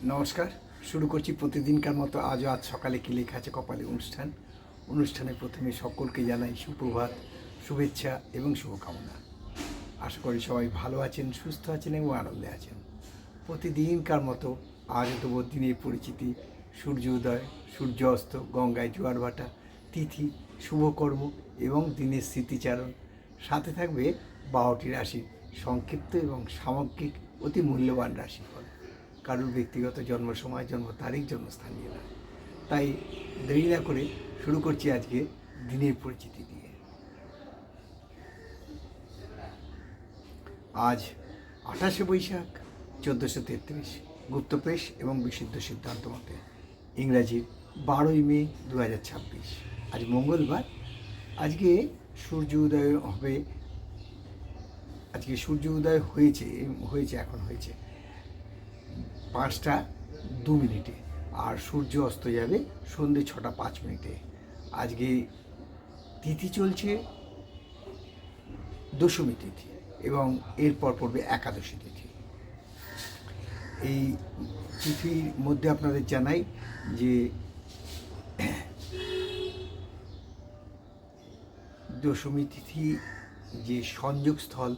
নমস্কার। শুরু করছি প্রতিদিনকার মতো আজ সকালে কি লেখা আছে কপালে অনুষ্ঠানে প্রথমে সকলকে জানাই সুপ্রভাত, শুভেচ্ছা এবং শুভকামনা। আশা করি সবাই ভালো আছেন, সুস্থ আছেন এবং আনন্দে আছেন। প্রতিদিনকার মতো আজ তবু দিনের পরিচিতি, সূর্যোদয়, সূর্য অস্ত, গঙ্গায় জোয়ার ভাটা, তিথি, শুভকর্ম এবং দিনের স্মৃতিচারণ। সাথে থাকবে 12টি রাশির সংক্ষিপ্ত এবং সামগ্রিক অতি মূল্যবান রাশিফল। কারোর ব্যক্তিগত জন্ম সময়, জন্ম তারিখ, জন্মস্থান নিয়ে না। তাই দেরি না করে শুরু করছি আজকে দিনের পরিচিতি দিয়ে। আজ 28শে বৈশাখ 1433 গুপ্তপ্রেস এবং বিশুদ্ধ সিদ্ধান্ত মতে, ইংরাজির 12ই মে 2026। আজ মঙ্গলবার। আজকে সূর্য উদয় হবে। আজকে সূর্য উদয় হয়েছে এখন হয়েছে 5টা 2 মিনিটে, আর সূর্য অস্ত যাবে সন্ধ্যে 6টা 5 মিনিটে। আজকে তিথি চলছে দশমী তিথি এবং এরপর পড়বে একাদশী তিথি। এই তিথির মধ্যে আপনাদের জানাই যে দশমী তিথি যে সংযোগস্থল,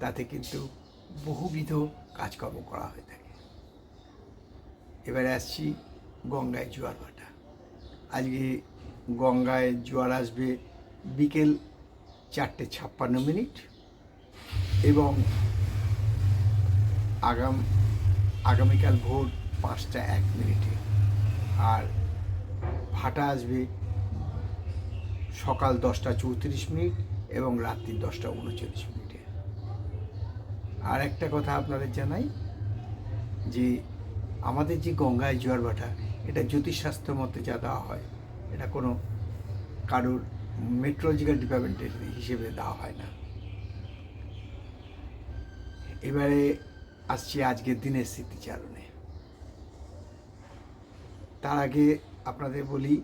তাতে কিন্তু বহুবিধ কাজকর্ম করা হয়ে থাকে। এবারে আসছি গঙ্গায় জোয়ার ভাটা। আজকে গঙ্গায় জোয়ার আসবে বিকেল 4টে 56 মিনিট এবং আগামীকাল ভোর 5টা 1 মিনিটে। আর ভাটা আসবে সকাল 10টা 34 মিনিট এবং রাত্রি 10টা 39 মিনিটে। আর একটা কথা আপনাদের জানাই যে আমাদের যে গঙ্গায় জোয়ার ভাটা, এটা জ্যোতিষশাস্ত্র মতে যা দেওয়া হয়, এটা কোনো কারোর মেট্রোলজিক্যাল ডিপার্টমেন্টের হিসেবে দেওয়া হয় না। এবারে আসছি আজকের দিনের স্মৃতিচারণে। তার আগে আপনাদের বলি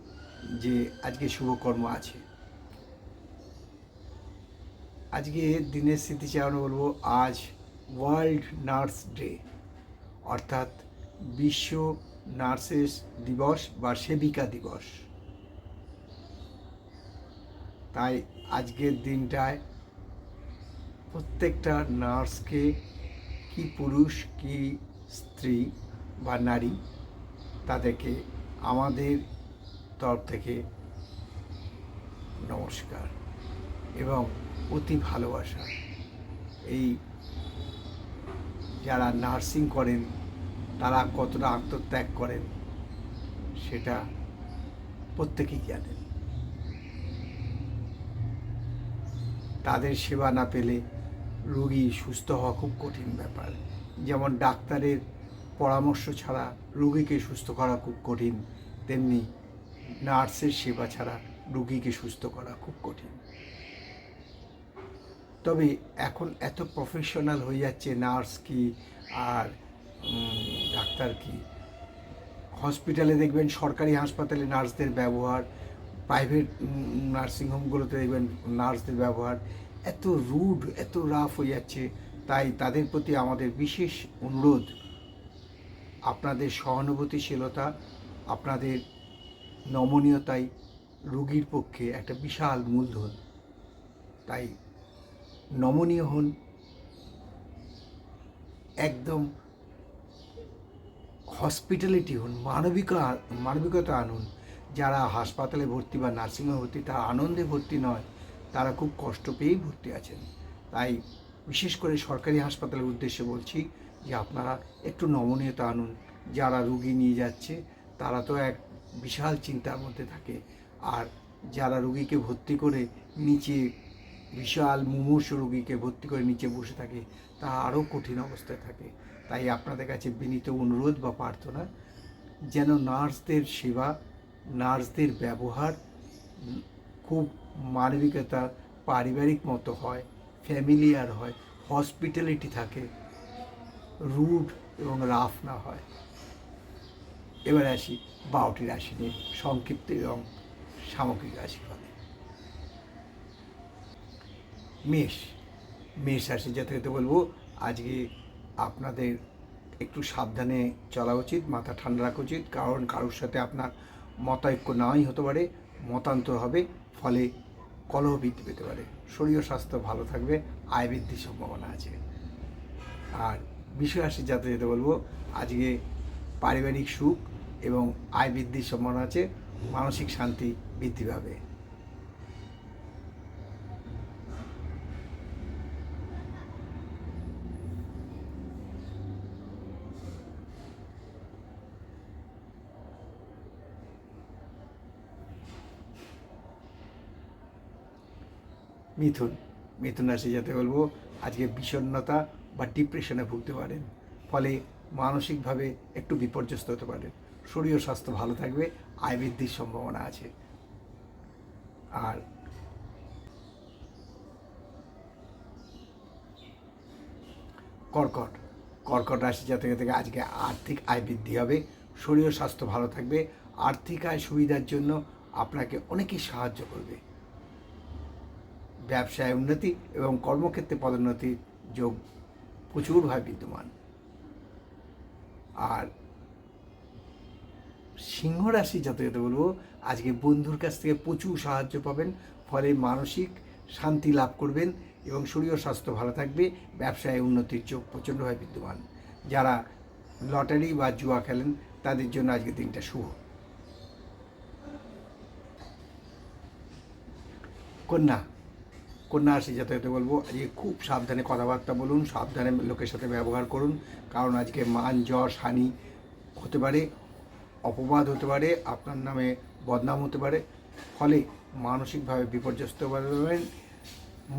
যে আজকে শুভকর্ম আছে। আজকে দিনের স্মৃতিচারণ বলবো, আজ ওয়ার্ল্ড নার্স ডে, অর্থাৎ বিশ্ব নার্সেস দিবস বা সেবিকা দিবস। তাই আজকের দিনটায় প্রত্যেকটা নার্সকে, কি পুরুষ কি স্ত্রী বা নারী, তাদেরকে আমাদের তরফ থেকে নমস্কার এবং অতি ভালোবাসা। এই যারা নার্সিং করেন তারা কতটা আত্মত্যাগ করেন সেটা প্রত্যেকেই জানেন। তাদের সেবা না পেলে রোগী সুস্থ হওয়া খুব কঠিন ব্যাপার। যেমন ডাক্তারের পরামর্শ ছাড়া রোগীকে সুস্থ করা খুব কঠিন, তেমনি নার্সের সেবা ছাড়া রোগীকে সুস্থ করা খুব কঠিন। তবে এখন এত প্রফেশনাল হয়ে যাচ্ছে নার্স কি আর ডাক্তার কি। হসপিটালে দেখবেন, সরকারি হাসপাতালে নার্সদের ব্যবহার, প্রাইভেট নার্সিংহোমগুলোতে দেখবেন নার্সদের ব্যবহার এত রুড, এত রাফ হয়ে যাচ্ছে। তাই তাদের প্রতি আমাদের বিশেষ অনুরোধ, আপনাদের সহানুভূতিশীলতা, আপনাদের নমনীয়তাই রোগীর পক্ষে একটা বিশাল মূলধন। তাই নমনীয় হন, একদম হসপিটালিটি হন, মানবিকতা আনুন। যারা হাসপাতালে ভর্তি বা নার্সিংহোমে ভর্তি, তারা আনন্দে ভর্তি নয়, তারা খুব কষ্ট পেয়েই ভর্তি আছেন। তাই বিশেষ করে সরকারি হাসপাতালের উদ্দেশ্যে বলছি যে আপনারা একটু নমনীয়তা আনুন। যারা রুগী নিয়ে যাচ্ছে তারা তো এক বিশাল চিন্তার মধ্যে থাকে, আর যারা রুগীকে ভর্তি করে নিচে, বিশাল মুমূর্ষু রোগীকে ভর্তি করে নিচে বসে থাকে, তা আরও কঠিন অবস্থায় থাকে। তাই আপনাদের কাছে বিনীত অনুরোধ বা প্রার্থনা, যেন নার্সদের সেবা, নার্সদের ব্যবহার খুব মানবিকতা, পারিবারিক মতো হয়, ফ্যামিলিয়ার হয়, হসপিটালিটি থাকে, রুড এবং রাফ না হয়। এবার আসি 12টি রাশি নিয়ে সংক্ষিপ্ত এবং সামগ্রিক রাশিফলে। মেষ রাশি জাতকদের বলবো, আজকে আপনাদের একটু সাবধানে চলা উচিত, মাথা ঠান্ডা রাখা উচিত, কারণ কারোর সাথে আপনার মতানৈক্য নাই হতে পারে, মতান্তর হবে, ফলে কলহ বৃদ্ধি পেতে পারে। শরীর ও স্বাস্থ্য ভালো থাকবে, আয় বৃদ্ধির সম্ভাবনা আছে। আর বিষয়রাশি জাতকদের বলবো আজকে পারিবারিক সুখ এবং আয় বৃদ্ধির সম্ভাবনা আছে, মানসিক শান্তি বৃদ্ধি পাবে। মিথুন রাশি যাতে বলবো আজকে বিষণ্ণতা বা ডিপ্রেশনে ভুগতে পারেন, ফলে মানসিকভাবে একটু বিপর্যস্ত হতে পারেন। শরীর ও স্বাস্থ্য ভালো থাকবে, আয় বৃদ্ধির সম্ভাবনা আছে। আর কর্কট রাশি জাতক থেকে আজকে আর্থিক আয় বৃদ্ধি হবে, শরীর ও স্বাস্থ্য ভালো থাকবে, আর্থিক আয় সুবিধার জন্য আপনাকে অনেকেই সাহায্য করবে। ব্যবসায় উন্নতি এবং কর্মক্ষেত্রে পদোন্নতির যোগ প্রচুরভাবে বিদ্যমান। আর সিংহ রাশি জাতক বলবো আজকে বন্ধুর কাছ থেকে প্রচুর সাহায্য পাবেন, ফলে মানসিক শান্তি লাভ করবেন এবং শরীর ও স্বাস্থ্য ভালো থাকবে, ব্যবসায় উন্নতির যোগ প্রচণ্ডভাবে বিদ্যমান। যারা লটারি বা জুয়া খেলেন তাদের জন্য আজকে দিনটা শুভ। কন্যা রাশি জাতকদের বলবো আজকে খুব সাবধানে কথাবার্তা বলুন, সাবধানে লোকের সাথে ব্যবহার করুন, কারণ আজকে মান যশ হানি হতে পারে, অপবাদ হতে পারে, আপনার নামে বদনাম হতে পারে, ফলে মানসিকভাবে বিপর্যস্ত পারেন,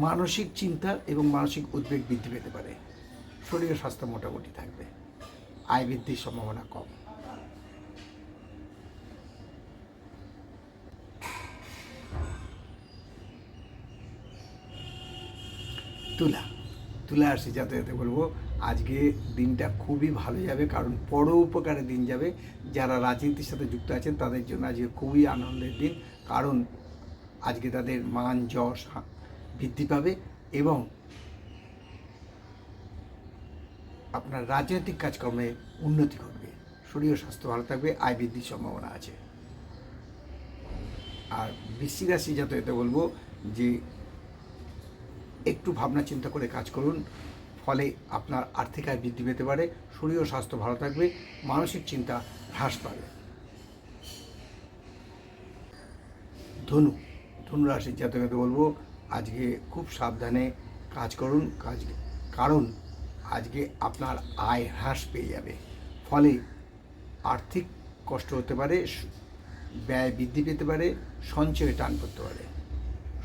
মানসিক চিন্তা এবং মানসিক উদ্বেগ বৃদ্ধি পেতে পারে। শরীর স্বাস্থ্য মোটামুটি থাকবে, আয় বৃদ্ধির সম্ভাবনা কম। তুলা রাশি যাতে বলবো আজকে দিনটা খুবই ভালো যাবে, কারণ পরোপকারে দিন যাবে। যারা রাজনীতির সাথে যুক্ত আছেন তাদের জন্য আজকে খুবই আনন্দের দিন, কারণ আজকে তাদের মান যশ বৃদ্ধি পাবে এবং আপনার রাজনৈতিক কাজকর্মে উন্নতি ঘটবে। শরীর ও স্বাস্থ্য ভালো থাকবে, আয় বৃদ্ধির সম্ভাবনা আছে। আর বৃশ্চিক রাশি যাতে বলবো যে একটু ভাবনা চিন্তা করে কাজ করুন, ফলে আপনার আর্থিক আয় বৃদ্ধি পেতে পারে, শরীর ও স্বাস্থ্য ভালো থাকবে, মানসিক চিন্তা হ্রাস পাবে। ধনু রাশির জাতককে বলবো আজকে খুব সাবধানে কাজ করুন, কারণ আজকে আপনার আয় হ্রাস পেয়ে যাবে, ফলে আর্থিক কষ্ট হতে পারে, ব্যয় বৃদ্ধি পেতে পারে, সঞ্চয়ে টান পড়তে পারে।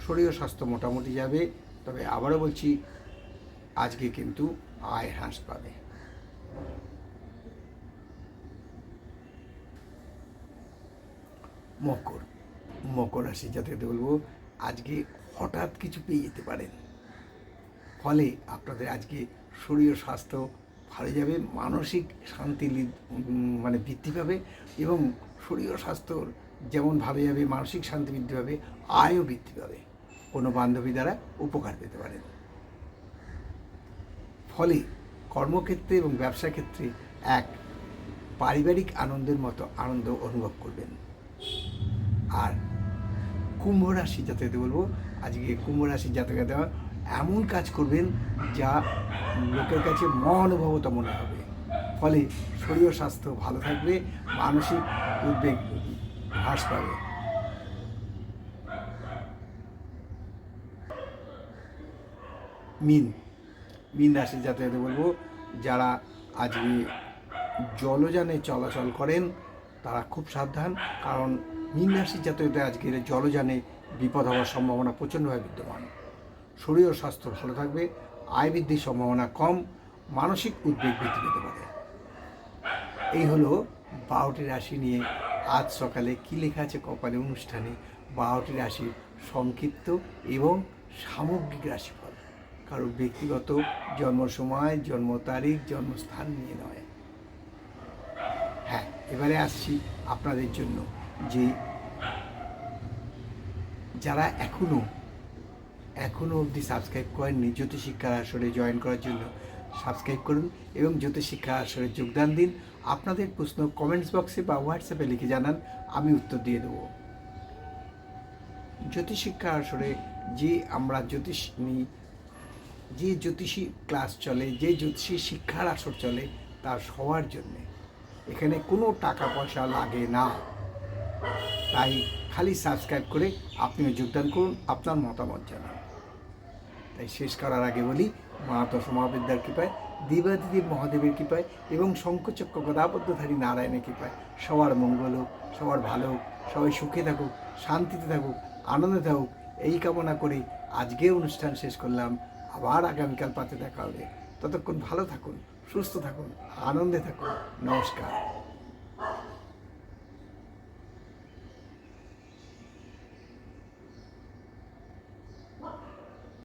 শরীর ও স্বাস্থ্য মোটামুটি যাবে, তবে আবারও বলছি আজকে কিন্তু আয় হ্রাস পাবে। মকর রাশি জাতকদের বলবো আজকে হঠাৎ কিছু পেয়ে যেতে পারেন, ফলে আপনাদের আজকে শরীর ও স্বাস্থ্য ভালো যাবে, মানসিক শান্তি বৃদ্ধি পাবে এবং শরীর ও স্বাস্থ্য যেমন ভালো যাবে, মানসিক শান্তি বৃদ্ধি পাবে, আয়ও বৃদ্ধি পাবে। কোনো বান্ধবী দ্বারা উপকার পেতে পারেন, ফলে কর্মক্ষেত্রে এবং ব্যবসা ক্ষেত্রে এক পারিবারিক আনন্দের মতো আনন্দ অনুভব করবেন। আর কুম্ভ রাশি জাতকদের বলবো আজকে কুম্ভ রাশির জাতকরা এমন কাজ করবেন যা লোকের কাছে মনোভাবতা মনে হবে, ফলে শরীর ও স্বাস্থ্য ভালো থাকবে, মানসিক উদ্বেগ হ্রাস পাবে। মীন রাশির জাতকদের বলবো যারা আজকে জলযানে চলাচল করেন তারা খুব সাবধান, কারণ মীন রাশির জাতকদের আজকের জলযানে বিপদ হওয়ার সম্ভাবনা প্রচণ্ডভাবে বিদ্যমান। শরীর ও স্বাস্থ্য ভালো থাকবে, আয় বৃদ্ধির সম্ভাবনা কম, মানসিক উদ্বেগ বৃদ্ধি পেতে পারে। এই হলো 12টি রাশি নিয়ে আজ সকালে কী লেখা আছে কপালে অনুষ্ঠানে 12টি রাশির সংক্ষিপ্ত এবং সামগ্রিক রাশিফল, কারোর ব্যক্তিগত জন্ম সময়, জন্ম তারিখ, জন্মস্থান নিয়ে নয়। হ্যাঁ, এবারে আসছি আপনাদের জন্য যে যারা এখনও অবধি সাবস্ক্রাইব করেননি জ্যোতিষ শিক্ষার আসরে জয়েন করার জন্য, সাবস্ক্রাইব করুন এবং জ্যোতিষ শিক্ষা আসরে যোগদান দিন। আপনাদের প্রশ্ন কমেন্টস বক্সে বা হোয়াটসঅ্যাপে লিখে জানান, আমি উত্তর দিয়ে দেবো। জ্যোতিষ শিক্ষা আসরে যে আমরা জ্যোতিষ নিই, যে জ্যোতিষী ক্লাস চলে, যে জ্যোতিষী শিক্ষার আসর চলে, তার সবার জন্যে। এখানে কোনো টাকা পয়সা লাগে না। তাই খালি সাবস্ক্রাইব করে আপনিও যোগদান করুন, আপনার মতামত জানান। তাই শেষ করার আগে বলি, মহাতস মহাবিদ্যার কৃপায়, দেবাদিদেব মহাদেবের কৃপায় এবং শঙ্খচক্র গদাবদ্ধধারী নারায়ণের কৃপায় সবার মঙ্গল হোক, সবার ভালো হোক, সবাই সুখে থাকুক, শান্তিতে থাকুক, আনন্দে থাকুক, এই কামনা করে আজকে অনুষ্ঠান শেষ করলাম। আবার আগামীকাল পাতে দেখা হবে। ততক্ষণ ভালো থাকুন, সুস্থ থাকুন, আনন্দে থাকুন। নমস্কার।